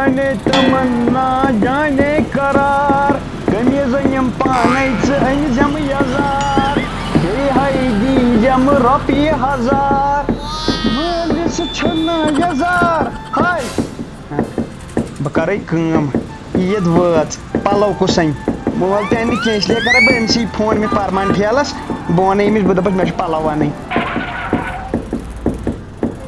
جانے تمنا جانے قرار قمیض یم پانے ژٕ جم یزار بیٚیہِ ہاے دی جم رۄپیہِ ہزار مٲلِس چھُنہٕ یزار ہاے بہٕ کَرَے کٲم عیٖد وٲژ پَلو کُس اَنہِ مول تہِ اَنہِ نہٕ کینٛہہ اِسلیے کَرَے بہٕ أمۍسٕے فون مےٚ پَرمان ٹھیلَس بہٕ وَنَے أمِس بہٕ دَپَس مےٚ چھِ پَلو اَنٕنۍ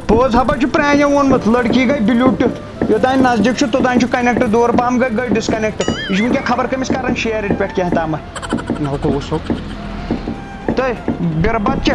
پوٚز ہَپا چھُ پرٛانیو ووٚنمُت لٔڑکی گٔے بِلیوٗٹُتھ یوٚتانۍ نزدیٖک چھُ توٚتانۍ چھُ کَنٮ۪کٹ دوٗر پَہَم گٔے ڈِسکَنٮ۪کٹ یہِ چھُ وٕنکٮ۪ن خبر کٔمِس کَران شِیر ییٚتہِ پٮ۪ٹھ کینٛہہ تامَتھ نَوکو وٕچھو تُہۍ بِربت چھِ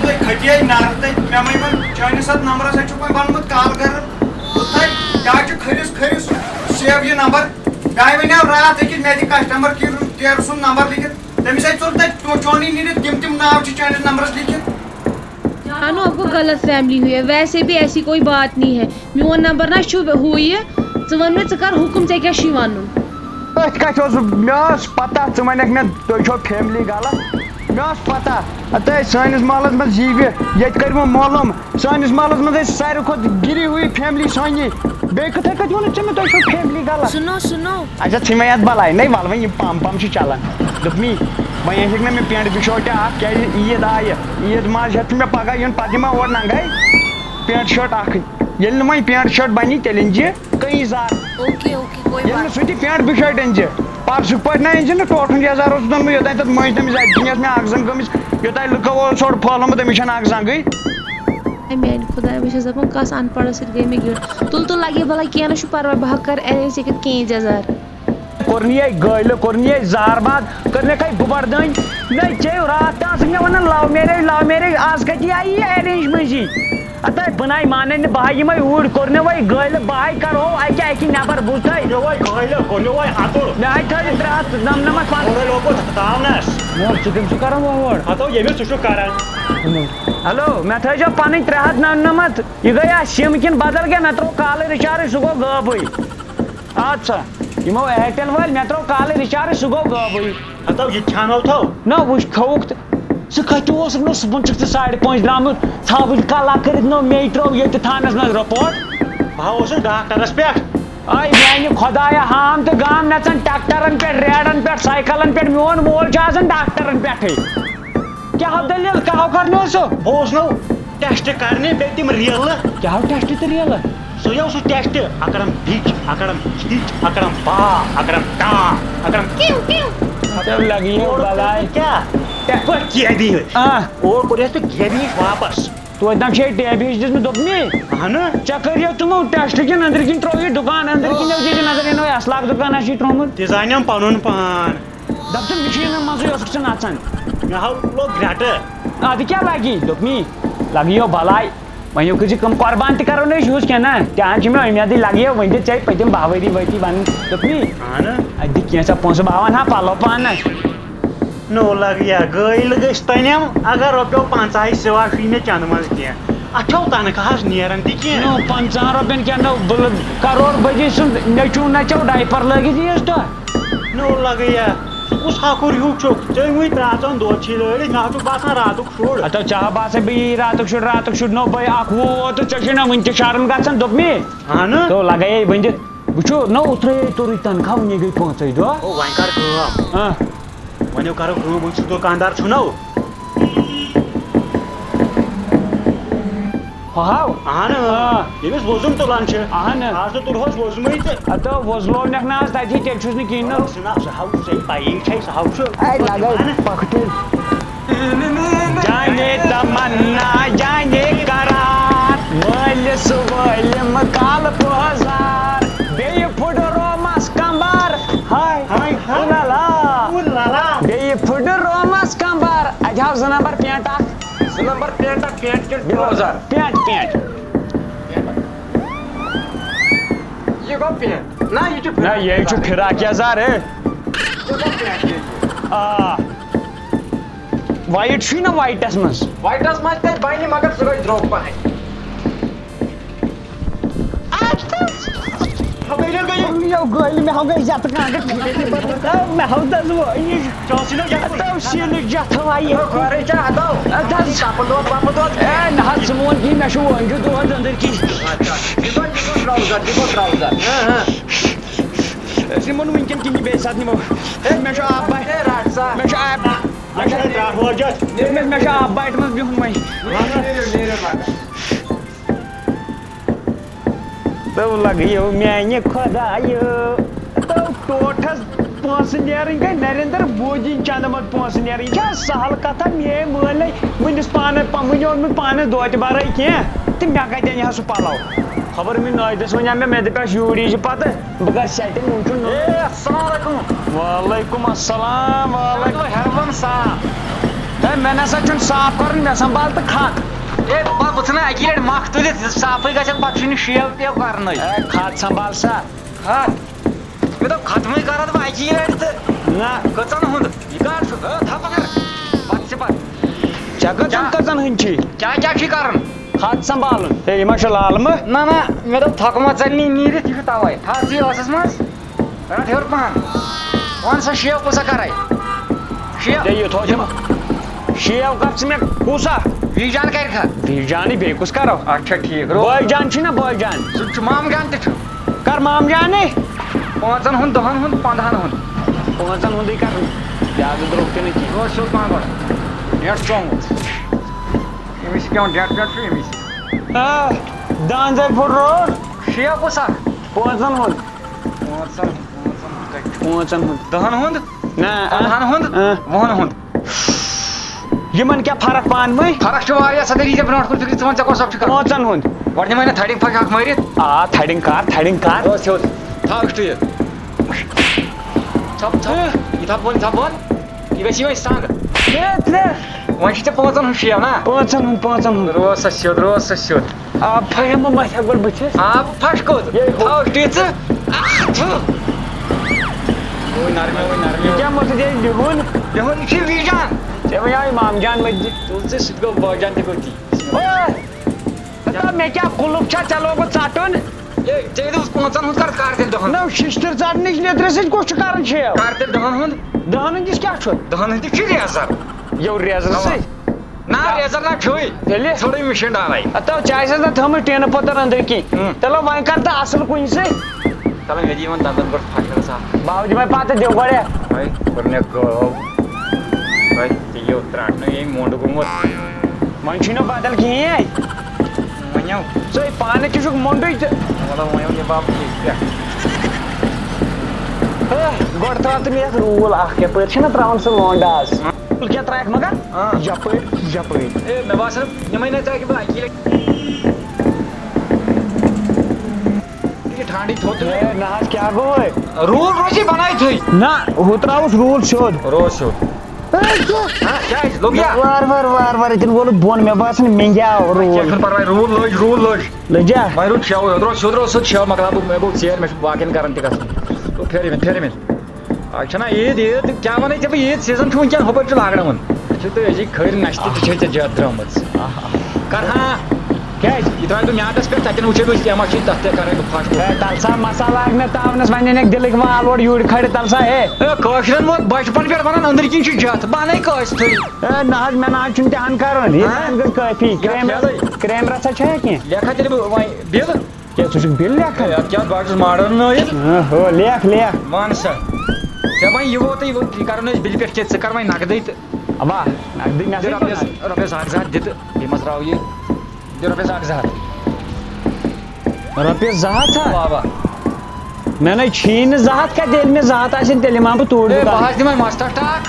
تُہۍ کھٔتیے نَرٕ تَتہِ مےٚ مٔنۍ وۄنۍ چٲنِس اَتھ نمبرَس اَتہِ چھُکھ وۄنۍ بنومُت کال کَرُن اوٚتھَے کیٛاہ چھُ کھٔرِس کھٔرِس سیو یہِ نمبر مےٚ وَنیو راتھ أکِس مےٚ دِ کسٹمر کِیر سُنٛد نمبر لیکھِتھ تٔمِس اَتہِ ژوٚل تَتہِ چونٕے نیٖرِتھ تِم ناو چھِ چٲنِس نمبرس لیکھِتھ جانو آپ کو غلط فہمی ہوئی ہے ویسے بھی ایسی کوئی بات نہیں ہے میون نمبر نا چھُ ہُہ یہِ ژٕ وَن مےٚ ژٕ کر حُکُم ژےٚ کیٛاہ چھُے وَنُن أتھۍ کَتھِ اوس مےٚ ٲس پَتہ ژٕ وَنٮ۪کھ مےٚ تُہۍ چھو فیملی غلط مےٚ ٲس پَتہ ہَتہٕ سٲنِس محلَس منٛز زیٖوِ ییٚتہِ کٔرۍ وۄنۍ معلوٗم سٲنِس محلَس منٛز ٲسۍ ساروی کھۄتہٕ گِری ہوئی فیملی سٲنی بیٚیہِ کِتھَے کٔٹھۍ ووٚنُتھ ژےٚ مےٚ تۄہہِ چھو فیملی غلط سُنو سُنو اچھا ژھٕنۍ وۄنۍ اَتھ بَلاے نَے وَلہٕ وۄنۍ یِم پَم چھِ چَلان دوٚپمی وۄنۍ أنۍزِکھ نہ مےٚ پٮ۪نٛٹ بِشوٹہِ اَکھ کیٛازِ عیٖد آیہِ عیٖد ماز ہٮ۪تھ چھُ مےٚ پَگاہ یُن پَتہٕ یِما اورٕ ننٛگَے پٮ۪نٛٹ شٲٹ اَکھٕے ییٚلہِ نہٕ وۄنۍ پٮ۪نٛٹ شٲٹ بَنی تیٚلہِ أنۍزِ قمیٖضار اوکے اوکے کوئی ییٚلہِ نہٕ سُہ تہِ پٮ۪نٛٹ بِشٲٹۍ أنۍزِ پَرسُک پٲٹھۍ نہ أنۍزِ نہٕ ٹوٹھُن یَزار اوسُس اوٚنمُت یوٚتانۍ تَتھ مٔنٛزۍ تٔمِس اَتہِ کِنۍ ٲس مےٚ اَکھ زنٛگ گٔمٕژ یوٚتانۍ لُکو اوس اورٕ پھٲلومُت أمِس چھَنہٕ اَکھ زنٛگٕے میانہِ خۄدایا بہٕ چھَس دَپان کَس اَن پَڑھس سۭتۍ گٔے مےٚ گیُنٛڈ تُل تُل لگے بَلاے کینٛہہ نہٕ چھُ پَرواے بہٕ کَرٕ اٮ۪رینٛج ژےٚ کِتھ یزار کوٚرنِیے گٲلہٕ کوٚرنِیے زارباد کٔرنَکھَے بُبَردٲنۍ نَے ژےٚ راتھ تام ژٕ مےٚ وَنان لَو میریج آز کَتہِ آیہِ یہِ اٮ۪رینٛج مٔنٛزی اَتھے بہٕ نَے مانَے نہٕ بہٕ ہاے یِمَے اوٗرۍ کوٚرنہِ وۄنۍ گٲلہٕ بہٕ ہاے کَرہو اَکہِ نٮ۪بر بوٗزتھٕے مےٚ ہاے تھٲیِو 399 مول ژٕ کٔمِس چھُکھ کَران ہیلو مےٚ تھٲیزیو پَنٕنۍ 399 یہِ گٔیا سِم کِنہٕ بدل کینٛہہ مےٚ ترٛوو کالہٕ رِچارٕج سُہ گوٚو غٲبٕے اَدٕ سا یِمو اِیَرٹెل وٲلۍ مےٚ ترٛوو کالہٕ رِچارٕج سُہ گوٚو غٲبٕے نہ وٕچھ کھووُکھ تہٕ ژٕ کَتہِ اوسُکھ نہٕ صُبحن چھُکھ ژٕ 5:30 درٛامُت ژھاوٕلۍ کَلا کٔرِتھ نو مے ترٛٲو ییٚتہِ تھانَس منٛز رِپوٹ بہٕ اوسُس ڈاکٹرس پٮ۪ٹھ آے میانہِ خۄدایا ہام تہٕ گام نَژان ٹریکٹرن پٮ۪ٹھ ریڈن پٮ۪ٹھ سایکَلن پٮ۪ٹھ میون مول چھُ آسان ڈاکٹرن پٮ۪ٹھٕے کیٛاہ دٔلیٖل کیٛاہ کرنہِ اوس سُہ بہٕ اوس نو ٹٮ۪سٹ کَرنہِ بیٚیہِ تِم ریٖلہٕ کیٛاہ ٹٮ۪سٹ تہٕ ریٖلہٕ سُے اوس سُہ ٹٮ۪سٹ اَکرم ڈِچ اَکرم ہِچ اَکرم با اَکرم ٹا اَکرم لگیو بلاے کیٛاہ یِتھ پٲٹھۍ گیبی اور کوٚرہَس بہٕ گیبی وَاپَس توتہِ تام چھے ٹیبہِ ہِش دِژمٕژ دوٚپنی اہنہٕ ژےٚ کٔرِو تِمو ٹٮ۪سٹ کِنہٕ أنٛدرۍ کِنۍ ترٛوو یہِ دُکان أنٛدرۍ کِنۍ دِژ نظر یِنوے اَسلاق دُکانَس چھُے ترٛوومُت تہِ زانٮ۪م پَنُن پان دَپ ژٕ مِشیٖنَن منٛزٕے اوسُکھ ژٕ نَژان مےٚ ہاو لوٚگ گرٛٮ۪ٹہٕ اَدٕ کیٛاہ لگی دوٚپنی لگیو بلاے وۄنۍ کٔرۍ زِ کٲم قۄربان تہِ کَرو نہٕ أسۍ یوٗز کینٛہہ نہ تہِ چھِ مےٚ اُمیدٕے لگیو وۄنۍ دِ ژےٚ پٔتِم 10 ؤری وٲتی وَنُن دوٚپنی اہنہٕ اَتہِ دِ کینٛژھا پونٛسہٕ بہٕ اَنہٕ ہا پَلو پانَس نو لگیا گٲلۍ گٔژھۍ تٔنٮ۪م اگر رۄپیو 50 سِوا چھُے مےٚ چنٛدٕ منٛز کینٛہہ اَتھ چھو تنخواہَس نیران تہِ کینٛہہ نو 50 رۄپیَن کیٛاہ نو بہٕ کَرور بٔجی سُنٛد نیٚچوٗ نَژیو ڈایپَر لٲگِتھ ییٖژ دۄہ نو لگیا ژٕ کُس ہاکُر ہیوٗ چھُکھ ژےٚ وٕنۍ پرٛاژَن دۄدچھی لٲرِتھ مےٚ چھُکھ باسان راتُک شُر ہَتو ژےٚ ہا باسان بہٕ یی راتُک شُر نو بٲے اَکھ ووت تہٕ ژےٚ چھُے نہ وٕنہِ تہِ شرم گژھان دوٚپمے اہنہٕ تو لگایے وۄنۍ دِتھ وٕچھو نو ترٛٲیے توٚرُے تنخواہ وٕنی گٔے 5 دۄہ وۄنۍ کر کٲم وۄنۍ کرو کٲم وۄنۍ چھُ دُکاندار چھُنو ہاو اہنہٕ ییٚمِس وۄزُم تُلان چھِ اہنہٕ آز تہٕ تُلہوس وۄزمٕے تہٕ ہَتو وۄزلوونَکھ نہٕ آز تَتی تیٚلہِ چھُس نہٕ کِہیٖنۍ نہٕ جِناب سُہ ہاو ژےٚ پَیی چھے سُہ ہاو چھُ جانے تمنا جانے قرار مٲلِس وٲلِم کالہٕ پٲزار بیٚیہِ پھُٹہِ رومَس کمبر ہاے بیٚیہِ پھُٹہِ رومَس کمبر اَتہِ ہاو 2 نمبر پینٛٹ اکھ 2 نمبر پینٛٹ ٹرٛوزر پینٛٹ یہِ گوٚو پینٛٹ نہ یہِ چھُ نہ یے چھُ فِراک یزار آ وایِٹ چھُے نہ وایٹَس منٛز وایٹَس منٛز تہِ بَنہِ مگر سُہ گژھِ درٛوگ پَہَم یو گٲلۍ مےٚ ہاو گٔے زیادٕ کانٛگٕر مےٚ ہاو دَز وٲنِج تَو سیٖنٕچ جَتھٕ وایہِ گھرے چا ہتو دَز پاپا دود اے نہ حظ ژٕ مون کِہیٖنۍ مےٚ چھُ وٲنجہِ دود أنٛدٕرۍ کِنۍ ٹراؤزر أسۍ نِمو نہٕ وٕنکٮ۪ن کِہیٖنۍ بیٚیہِ ساتہٕ نِمو مےٚ چھُ آب باٹہِ رٹ سا مےٚ چھُ آب مےٚ چھُ آب باٹہِ منٛز بِہُن وۄنۍ تو لگیو میانہِ خۄدایہِ تو ٹوٹھس پونٛسہٕ نیرٕنۍ گٔے نریندر مودی چنٛدمت پونٛسہٕ نیرٕنۍ یہِ چھا سہل کتھا میٲنۍ مٲلۍ وٕنِس پانہٕ وٕنہِ اوٚن مےٚ پانہٕ دوتہِ بَرٲے کینٛہہ تہٕ مےٚ کتہِ اَنہِ ہا سُہ پَلو خبر مےٚ نٲیدَس وَنیٛو مےٚ دَپیٛاس یوٗرۍ یی پَتہٕ بہٕ کَرٕ سٮ۪ٹِنٛگ وٕنۍ چھُ السلام علیکم وعلیکُم السلام وعلیکُم ہیرون صاف ہے مےٚ نسا چھُنہٕ صاف کَرُن مےٚ سنٛبال تہٕ کھَت اے بہٕ ژھٕنہٕ اَکی لَٹہِ مکھ تُلِتھ صافٕے گژھن پَتہٕ چھُنہٕ شیو تیو کَرنٕے ہے کھَت سنٛبال سا ہَتھ مےٚ دوٚپ ختمٕے کَرَتھ بہٕ اَکی لَٹہِ تہٕ نہ کٔژَن ہُنٛد یہِ کَر چھُ تھاو پَکَر پَتہٕ چھِ پَتہٕ ژےٚ کٔژَن کٔژَن ہٕنٛدۍ چھِ کیٛاہ چھُے کَرُن کھَت سنٛبالُن ہے یہِ ما چھُ لالمہٕ نہ نہ مےٚ دوٚپ تھۄکہٕ ما ژَلنی نیٖرِتھ یہِ چھُ تَوَے تھاو ژٕے ٲسَس منٛز رَٹ ہیوٚر پَہَن وَن سا شیو کُسا کَرَے شیو ژےٚ یہِ تھوٚو شیو کَر ژٕ مےٚ کُسا وی جان کَرِ کھا بیٚیہِ جانٕے بیٚیہِ کُس کَرو اچھا ٹھیٖک بٲے جان چھُے نا بٲے جان سُہ تہِ چھُ مام جان تہِ چھُ کَر مام جانٕے 5 ہُنٛد 10 ہُنٛد 15 ہُنٛد 5 ہُنٛدٕے کَرُن زیادٕ درٛوگ تہِ نہٕ کینٛہہ روز سیوٚد پَہَن گۄڈٕ ڈیٹ ژوٚمُت أمِس چھِ پٮ۪وان ڈیٹ پٮ۪ٹھ چھُ أمِس دانٛزَے پھُٹ روڈ شیو کُس اکھ 5 ہُنٛد 5 ہُنٛد 10 ہُنٛد نہ 15 ہُنٛد 20 ہُنٛد یِمن کیٛاہ فرق پانہٕ ؤنۍ فرق چھِ واریاہ سا دٔری ژےٚ برونٛٹھ کُن فِکرِ ژٕ وَن ژےٚ کۄس اکھ چھُ کَرُن 5 ہُنٛد گۄڈٕ دِمَے نہ تھَڈِنٛگ پھَکھ اکھ مٲرِتھ آ تھڈِنٛگ کَر روز سیوٚد تھاو اِسٹہٕ ژھۄپ یہِ تھاو بۄن یہِ گژھِ یِہوٚے سنٛگ وۄنۍ چھِ ژےٚ 5 ہُنٛد شیو نا 5 ہُنٛد روز سا سیوٚد آب پھٔہم بہٕ مَتھِ ہٮ۪کہٕ گۄڈٕ بٕتھِس آب پھَش کوٚت تھاو اِسٹہٕ ژٕ یہِ کیٛاہ مقصد یہِ بِہُن بِہُن یہِ چھُ وی جان ژےٚ وَنیٛاو مام جان مٔتھِ تُل ژٕ سُہ تہِ گوٚو بٲے جان تہِ گوٚو تی مےٚ کیٛاہ کُلُپ چھا ژےٚ لوگُت ژَٹُن ژےٚ دوٚپُس 5 ہُنٛد کَر تیٚلہِ 10 نہ شِشتٕر ژَٹنٕچ لیٚدرِ سۭتۍ کُس چھُ کَران شیو کَر تیٚلہِ 10 ہُنٛد 10 ہٕنٛدِس کیٛاہ چھُ 10 ہُنٛد تہِ چھُ ریزر یو ریزر سۭتۍ نہ ریزر نہ چھُے تیٚلہِ ژھٕڑٕے مِشیٖن ڈالے تو ژےٚ آسٮ۪س نہ تھٲومٕژ ٹیٖنہٕ پٔتٕر أنٛدٕرۍ کِنۍ تیٚلہِ وۄنۍ کَر تہٕ اَصٕل کُنہِ سۭتۍ چلو مےٚ دِ یِمن دنٛدن گۄڈٕ پھَش اکھ بہٕ ہاو دِمے پَتہٕ دِو گۄڈٕ بھاے گۄڈٕنیٚتھ گٲو بھاے تِیو ترٛٹنہٕ ییٚمۍ موٚنٛڈ گوٚمُت وۄنۍ چھُے نہٕ بدل کِہیٖنۍ وَنیو ژٕے پانہٕ تہِ چھُکھ موٚنٛڈُے تہٕ مطلب وَنیو یہِ باب پٮ۪ٹھ گۄڈٕ ترٛاو تہٕ مےٚ یَتھ روٗل اَکھ یَپٲرۍ چھِنہ ترٛاوان سُہ لونٛڈٕ آز کیٛاہ ترٛایَکھ مگر یَپٲرۍ یَپٲرۍ اے مےٚ باسان یِمَے نَے ترٛایکھ بہٕ اَکی لَٹہِ یہِ ٹھانٛڈٕے تھوٚد ہے نہ حظ کیٛاہ گوٚو وۄنۍ روٗل روزی بَنٲیتھٕے نہ ہُہ ترٛاوُس روٗل سیوٚد روز سیوٚد کیٛازِ لوٚگ وار ییٚتٮ۪ن وولُت بۄن مےٚ باسان مینٛگیٛاو کینٛہہ روٗل چھُنہٕ پَرواے روٗل لٔج لٔجا وۄنۍ روٗد شیو روز سیوٚد روز سیوٚد شیو مۄکلاو بہٕ مےٚ گوٚو ژیر مےٚ چھُ باقیَن کَران تہِ گژھُن پھیرٕ آز چھَنا عیٖد کیٛاہ وَنَے ژےٚ بہٕ عیٖد سیٖزن چھُ وٕنکٮ۪ن ہُپٲرۍ چھُ لاگناوُن چھُ تُہۍ أزِکۍ کھٔرۍ نَشتہٕ تہِ چھے ژےٚ زیادٕ درٛامٕژ کَر ہا کیٛازِ یہِ ترٛایہِ بہٕ میٛادَس پٮ۪ٹھ تَتٮ۪ن وٕچھے بہٕ کیٚنٛہہ ما چھُے تَتھ تہِ کَرے بہٕ پھَش تَلہٕ سا مسالہٕ لاگ مےٚ تاونَس وۄنۍ أنِکھ دِلٕکۍ وال اورٕ یوٗرۍ کھڑِ تَلہٕ سا ہے کٲشرٮ۪ن ووت بَچپَن پٮ۪ٹھ وَنان أنٛدٕرۍ کِنۍ چھِ جَتھ بہٕ اَنَے کٲشتٕے نہ حظ مےٚ نہ حظ چھُنہٕ تہِ ہَن کَرُن یہِ گٔژھ کٲفی کرٛیم رَژھا چھا کینٛہہ لیکھا تیٚلہِ بہٕ وۄنۍ بِل کیٛاہ ژٕ چھُکھ بِل لیکھان اَدٕ کیٛاہ بہٕ چھُس ماڈٲرٕنٲیِتھ ہو لیکھ وَن سا ژےٚ وۄنۍ یہِ ووتٕے یہِ کَرُن أسۍ بِلہِ پٮ۪ٹھ کینٛہہ ژٕ کَر وۄنۍ نَقدٕے تہٕ اَبا نقدٕے مےٚ دِ رۄپیَس 1,000 2 دِ تہٕ بیٚیہِ مہ ترٛاو یہِ دِ رۄپیَس 1,000 رۄپیَس 200 ہا اَوا مےٚ نَے چھی نہٕ 200 کَتہِ ییٚلہِ مےٚ 200 آسن تیٚلہِ یِمہٕ ہا بہٕ توٗرۍ بہٕ حظ دِمَے مَستَس ٹاک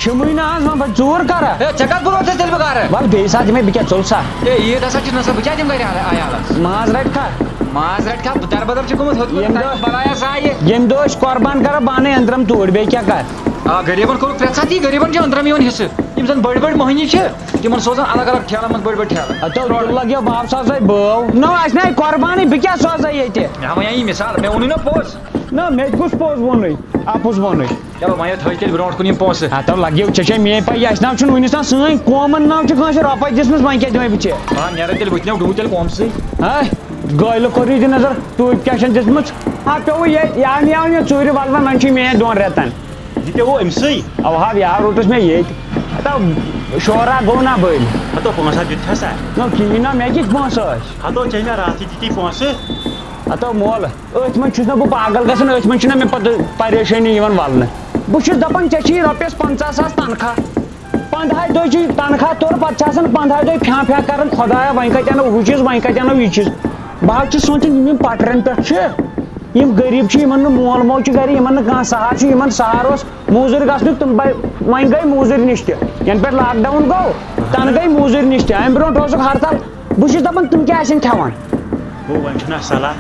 چھِمٕے نہٕ حظ وۄنۍ بہٕ ژوٗر کَرا ہے ژےٚ کَتھ بروسَس تیٚلہِ بہٕ کَرٕ وَلہٕ بیٚیہِ ساتہٕ دِمے بہٕ کیٛاہ ژوٚل سا ہے عیٖد ہسا چھِ نسا بہٕ کیٛاہ دِمہٕ گَرِ عیالَس ماز رَٹہِ کھا ماز رَٹہِ کھا دَربَدر چھُ گوٚمُت ییٚمہِ دۄہ بَنایا سایہِ ییٚمہِ دۄہ أسۍ قۄربان کَرو بہٕ اَنَے أنٛدرَم توٗرۍ بیٚیہِ کیٛاہ کَر آ غریٖبَن کوٚرُکھ پرٛٮ۪تھ ساتہٕ یی غریٖبَن چھِ أنٛدرَم یِوان حِصہٕ یِم زَن بٔڑۍ بٔڑۍ مۄہنی چھِ تِمَن سوزان الگ الگ ٹھیلَن منٛز بٔڑۍ بٔڑۍ ٹھیلہٕ تو لَگیو باب سازے بٲو نہ آسہِ نہ قۄربانٕے بہٕ کیٛاہ سوزے ییٚتہِ مےٚ وَنیٛا یہِ مِثال مےٚ ووٚنُے نہ پوٚز نہ مےٚ تہِ کُس پوٚز ووٚنُے اَپُز ووٚنُے چلو وۄنۍ تھٲے تیٚلہِ برونٛٹھ کُن یِم پونٛسہٕ تو لَگیو ژےٚ چھے میٛٲنۍ پَے اَسہِ ناو چھُنہٕ وٕنیُس تام سٲنۍ قومَن ناو چھِ کٲنٛسہِ رۄپَے دِژمٕژ وۄنۍ کیٛاہ دِمے بہٕ ژےٚ نیران تیٚلہِ وٕتھنیو ڈوٗ تیٚلہِ قومسٕے ہے گٲلہٕ کوٚر یہِ نظر توٗتۍ کیٛاہ چھَن دِژمٕژ ہا پیوٚوُ ییٚتہِ یا نیاو یہِ ژوٗرِ وَلوَن وۄنۍ چھُ میٛٲنۍ 2 رٮ۪تَن یہِ پیوٚوُ أمسٕے اَوہا یار روٗدُس مےٚ ییٚتہِ ہَتو شورا گوٚو نا بٔلۍ ہتو پونٛسہٕ دیُتتھا سا نہ کِہیٖنۍ نہ مےٚ کِتھ پونٛسہٕ ٲسۍ ہتو ژےٚ مےٚ راتھٕے دِتی پونٛسہٕ ہَتو مول أتھۍ منٛز چھُس نہ بہٕ پاگل گژھان أتھۍ منٛز چھُنہ مےٚ پَتہٕ پریشٲنی یِوان وَلنہٕ بہٕ چھُس دَپان ژےٚ چھی رۄپیَس 50,000 تنخواہ 15 دۄہ چھِ تنخواہ توٚر پَتہٕ چھِ آسان 15 دۄہ پھیٛا پھیٛا کَران خۄدایا وۄنۍ کَتہِ اَنو ہُہ چیٖز وۄنۍ کَتہِ اَنو یہِ چیٖز بہٕ حظ چھُس سونٛچان یِم پٹرٮ۪ن پٮ۪ٹھ چھِ یِم غریٖب چھِ یِمن نہٕ مول موج چھُ گرِ یِمن نہٕ کانٛہہ سہار چھُ یِمن سہار اوس موٚزوٗرۍ گژھنُک تِم وۄنۍ گٔے موٚزوٗرۍ نِش تہِ ینہٕ پٮ۪ٹھ لاک ڈاوُن گوٚو تَنہٕ گٔے موٚزوٗرۍ نِش تہِ اَمہِ برونٛٹھ اوسُکھ ہرتال بہٕ چھُس دَپان تِم کیٛاہ آسن کھٮ۪وان گوٚو وۄنۍ چھُنا صلح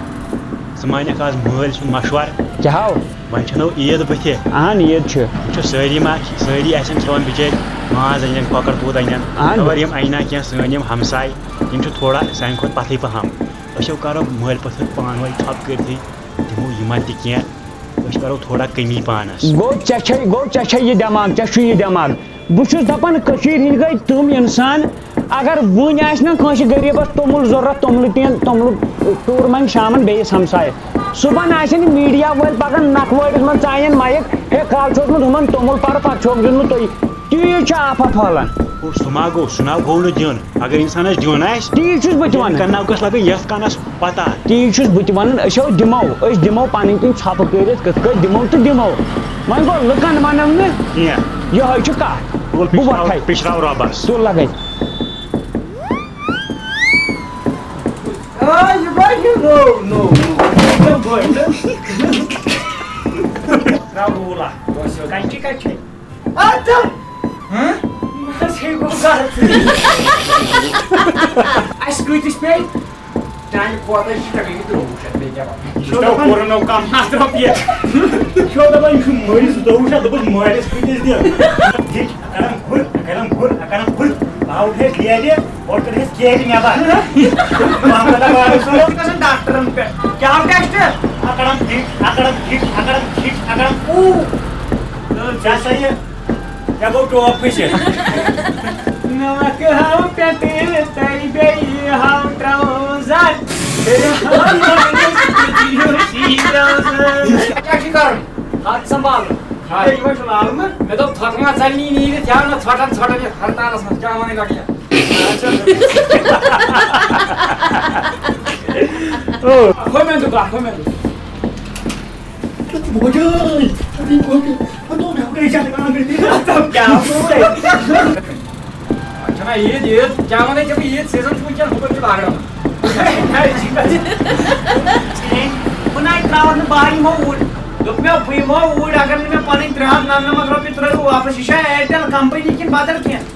ژٕ مانٮ۪کھ آز مٲلۍ سُنٛد مشوَرٕ کیٛاہ ہاو وۄنۍ چھَنو عیٖد بٕتھِ اہن عیٖد چھِ وٕچھو سٲری آسن کھٮ۪وان بِچٲرۍ ماز اَنن کۄکر توٗت اَنن خبر یِم اَنہِ نا کینٛہہ سٲنۍ یِم ہمساے یِم چھِ تھوڑا سانہِ کھۄتہٕ پَتھٕے پَہم أسۍ کَرو مٲلۍ پٔتھر پانہٕ ؤنۍ ٹھۄپ کٔرتھٕے دِمو یِمن تہِ کینٛہہ أسۍ کَرو تھوڑا کٔمی پانس گوٚو ژےٚ چھے یہِ دٮ۪ماغ ژےٚ چھُ یہِ دٮ۪ماغ بہٕ چھُس دَپان کٔشیٖرِ ہِنٛدۍ گٔے تِم اِنسان اگر وٕنۍ آسہِ نا کٲنٛسہِ غریٖبس توٚمُل ضوٚرتھ توٚملہٕ ٹوٗر منٛگہِ شامن بیٚیِس ہمسایہِ صُبحن آسن یہِ میٖڈیا وٲلۍ پکان نکھٕ وٲلِس منٛز ژایَن مایِک ہے کالہٕ چھُ اوسمُت ہُمن توٚمُل پَرٕ پتہٕ چھُکھ دیُتمُت تُہۍ تیٖژ چھِ آفا پھٲلان سُہ ما گوٚو سُہ نہ گوٚو نہٕ دیُن اگر اِنسانس دیُن آسہِ تی چھُس بہٕ تہِ وَنان کناو گٔژھ لگٕنۍ یتھ کَنس پتہ تی چھُس بہٕ تہِ وَنان أسۍ دِمو پنٕنۍ کِنۍ ژھۄپہٕ کٔرِتھ کِتھ کٲٹھۍ دِمو تہٕ دِمو وۄنۍ گوٚو لُکن وَنو نہٕ کینٛہہ یِہوے چھُ کتھ بہٕ وۄتھے پِشراو رۄبس تُل لگے اَسہِ کۭتِس پیٚیہِ چانہِ کھۄتہٕ چھِ ژےٚ گٔیی 13 بیٚیہِ کیٛاہ کوٚرنو کم 7 رۄپیہِ چھو دپان یہِ چھُ مٲلِس 12 دوٚپُس مٲلِس کۭتِس دِ کران گُر باو اٹھیس لیلہِ اور کٔرہس کیک نٮ۪بر گژھان ڈاکٹرن پٮ۪ٹھ کیٛاہ ٹٮ۪سٹ اکڑم ژےٚ سا یہِ ژےٚ گوٚو ٹوپ پھٔسِتھ نمک ہاو پٮ۪ٹھٕ تَرِ بیٚیہِ ہاو ٹرٛاوزر کیٛاہ چھُ کرُن ہتھ سنٛبالُن یِمن چھُ لالنہٕ مےٚ دوٚپ تھۄکہٕ ما ژَلنی نیٖرِتھ یا نہٕ ژھۄٹان یتھ ہرتالس منٛز کیٛاہ وَنٕنۍ لگہِ ہُہ مےٚ دوٚپ چھُنا عیٖد کیٛاہ وَنَے ژےٚ بہٕ عیٖد سیٖزن چھُ وٕنکٮ۪ن ہُپٲرۍ چھُ لاگان بہٕ نَے ترٛاوَتھ نہٕ بہٕ یِمو اوٗرۍ دوٚپ مےٚ بہٕ یِمو اوٗرۍ اگر نہٕ مےٚ پنٕنۍ 399 رۄپیہِ ترٛٲیِو واپس یہِ چھا اِیرٹل کمپنی کِنہٕ بدل کینٛہہ